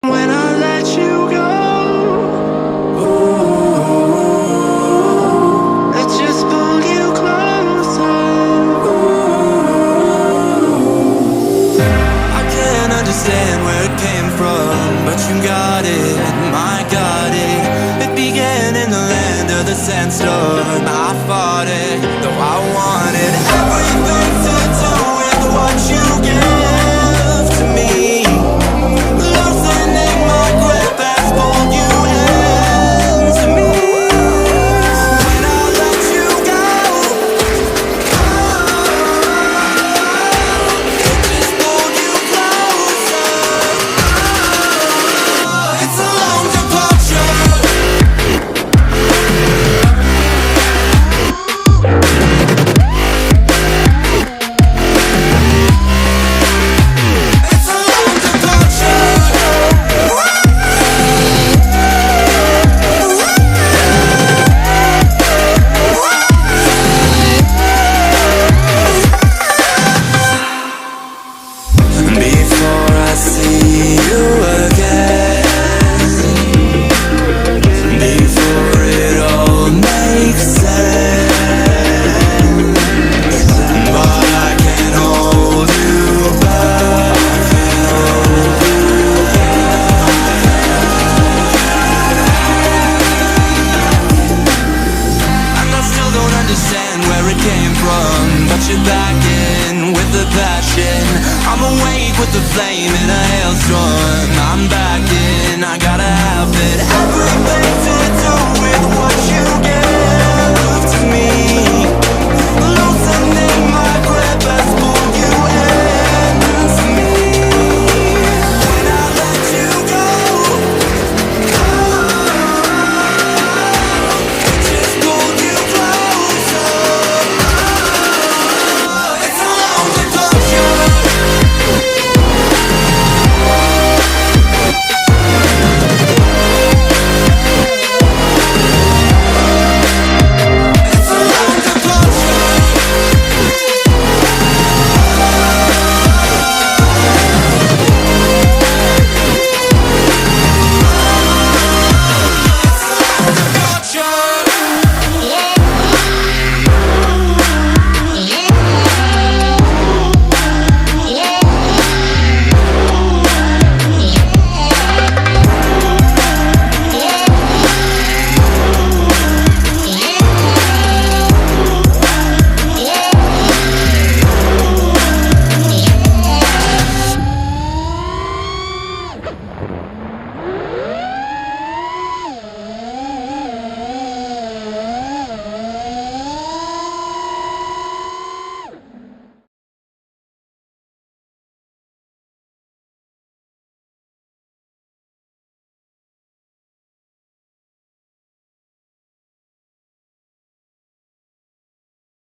When I let you go, ooh, I just pull you closer. Ooh, I can't understand where it came from, but you got it, I got it. It began in the land of the sandstorm. I fought it, though I wanted everything to do with what you give to me. Loosening my grip as pulled you into me. When I let you go, it just pulled you closer. It's a long departure. It's a long departure. Before I see you again, before it all makes sense, but I can't hold you back. And I still don't understand where it came from, but you're back in with the passion. I'm awake with the flame in a hailstorm. I'm back in, I gotta have it. Everything to do with what you get.